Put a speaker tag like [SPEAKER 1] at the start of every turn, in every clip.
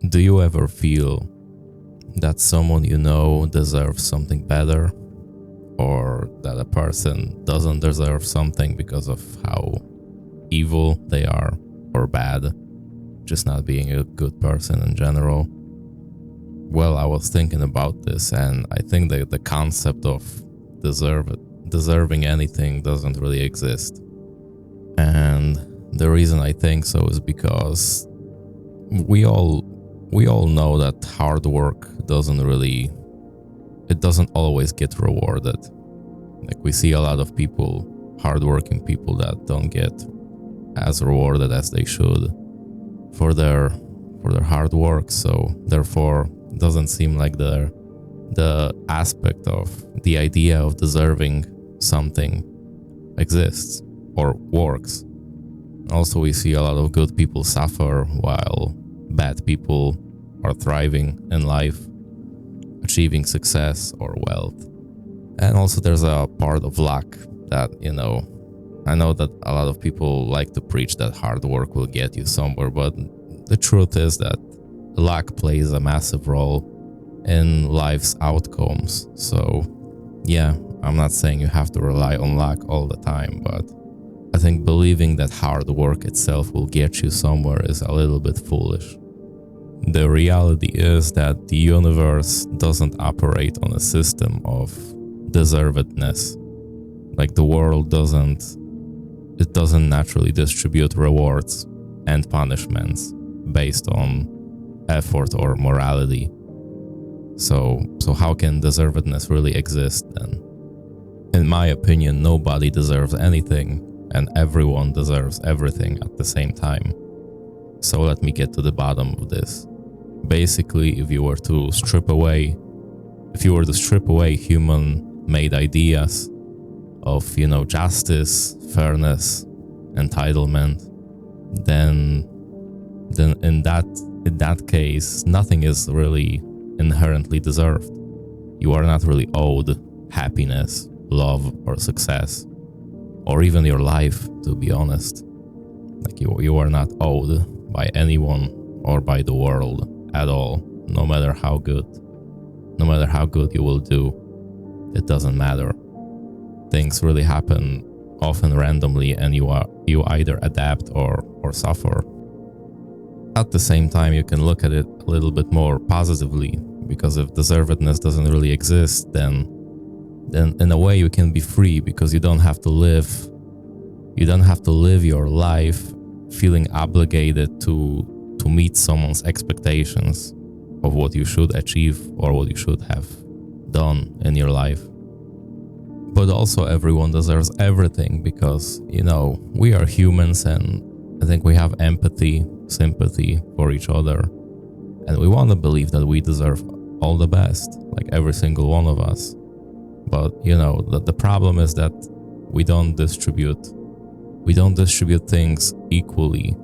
[SPEAKER 1] Do you ever feel that someone you know deserves something better, or that a person doesn't deserve something because of how evil they are or bad, just not being a good person in general? Well, I was thinking about this, and I think that the concept of deserving anything doesn't really exist. And the reason I think so is because we all know that hard work doesn't always get rewarded. Like, we see a lot of people, hardworking people, that don't get as rewarded as they should for their hard work. So therefore, it doesn't seem like the aspect of the idea of deserving something exists or works. Also, we see a lot of good people suffer while bad people are thriving in life, achieving success or wealth. And also there's a part of luck that, I know that a lot of people like to preach that hard work will get you somewhere, but the truth is that luck plays a massive role in life's outcomes. So yeah, I'm not saying you have to rely on luck all the time, but I think believing that hard work itself will get you somewhere is a little bit foolish. The reality is that the universe doesn't operate on a system of deservedness. Like, the world doesn't naturally distribute rewards and punishments based on effort or morality. So how can deservedness really exist then? In my opinion, nobody deserves anything, and everyone deserves everything at the same time. So let me get to the bottom of this. Basically, if you were to strip away human-made ideas of, justice, fairness, entitlement, then in that case, nothing is really inherently deserved. You are not really owed happiness, love, or success, or even your life, to be honest. Like, you are not owed by anyone or by the world at all. No matter how good you will do, it doesn't matter. Things really happen often randomly, and you either adapt or suffer. At the same time, you can look at it a little bit more positively, because if deservedness doesn't really exist, then in a way you can be free, because you don't have to live your life feeling obligated to meet someone's expectations of what you should achieve or what you should have done in your life. But also, everyone deserves everything, because, we are humans, and I think we have empathy, sympathy for each other, and we want to believe that we deserve all the best, like every single one of us. But, the problem is that we don't distribute things equally.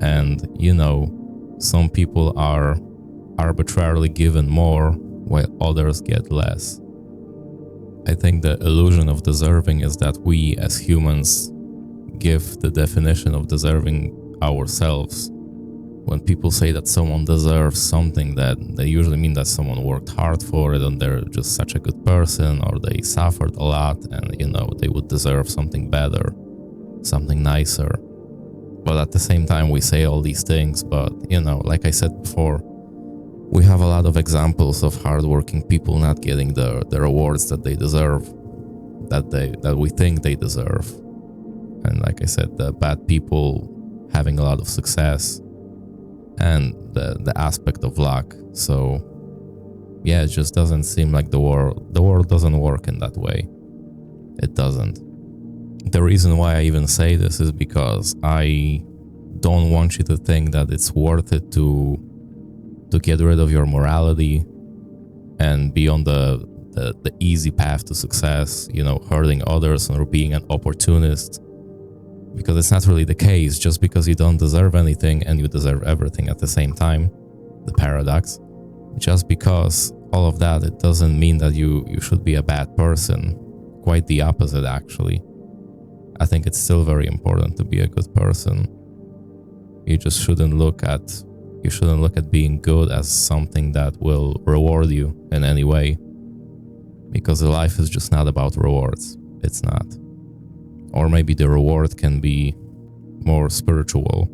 [SPEAKER 1] And, some people are arbitrarily given more while others get less. I think the illusion of deserving is that we as humans give the definition of deserving ourselves. When people say that someone deserves something, that they usually mean that someone worked hard for it and they're just such a good person, or they suffered a lot and, they would deserve something better, something nicer. But at the same time, we say all these things, but, like I said before, we have a lot of examples of hardworking people not getting the rewards that they deserve, that we think they deserve. And like I said, the bad people having a lot of success, and the aspect of luck. So yeah, it just doesn't seem like the world doesn't work in that way. It doesn't. The reason why I even say this is because I don't want you to think that it's worth it to get rid of your morality and be on the easy path to success, hurting others or being an opportunist. Because it's not really the case. Just because you don't deserve anything and you deserve everything at the same time, the paradox, just because all of that, it doesn't mean that you should be a bad person. Quite the opposite, actually. I think it's still very important to be a good person. You just shouldn't look at You shouldn't look at being good as something that will reward you in any way, because life is just not about rewards. It's not. Or maybe the reward can be more spiritual.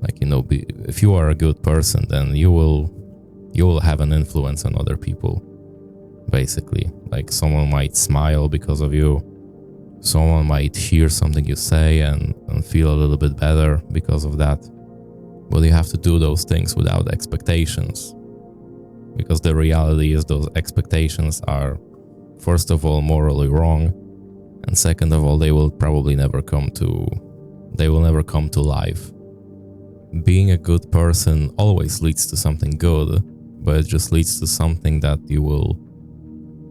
[SPEAKER 1] Like, if you are a good person, then you will have an influence on other people, basically. Like, someone might smile because of you. Someone might hear something you say and feel a little bit better because of that. But you have to do those things without expectations. Because the reality is those expectations are, first of all, morally wrong. And second of all, they will never come to life. Being a good person always leads to something good, but it just leads to something that you will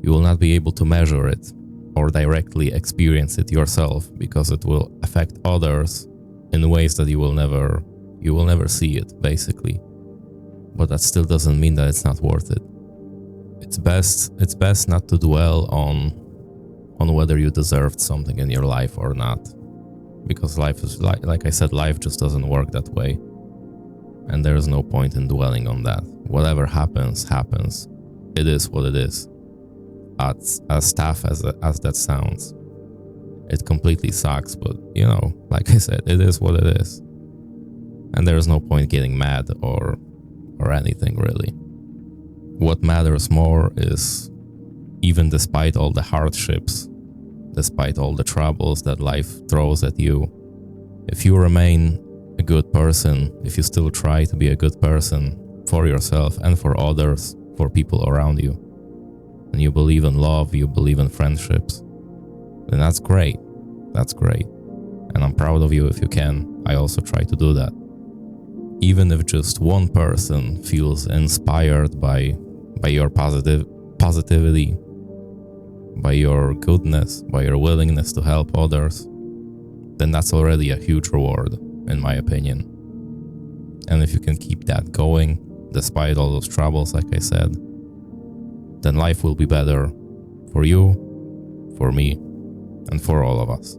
[SPEAKER 1] not be able to measure it or directly experience it yourself, because it will affect others in ways that you will never see it, basically. But that still doesn't mean that it's not worth it. It's best not to dwell on whether you deserved something in your life or not, because life is like I said, life just doesn't work that way, and there is no point in dwelling on that. Whatever happens. It is what it is. As tough as that sounds, it completely sucks, but like I said, it is what it is, and there is no point getting mad or anything really. What matters more is, even despite all the hardships, despite all the troubles that life throws at you, if you remain a good person, if you still try to be a good person for yourself and for others, for people around you, and you believe in love, you believe in friendships, then that's great. That's great. And I'm proud of you if you can. I also try to do that. Even if just one person feels inspired by your positivity, by your goodness, by your willingness to help others, then that's already a huge reward, in my opinion. And if you can keep that going, despite all those troubles, like I said, then life will be better for you, for me, and for all of us.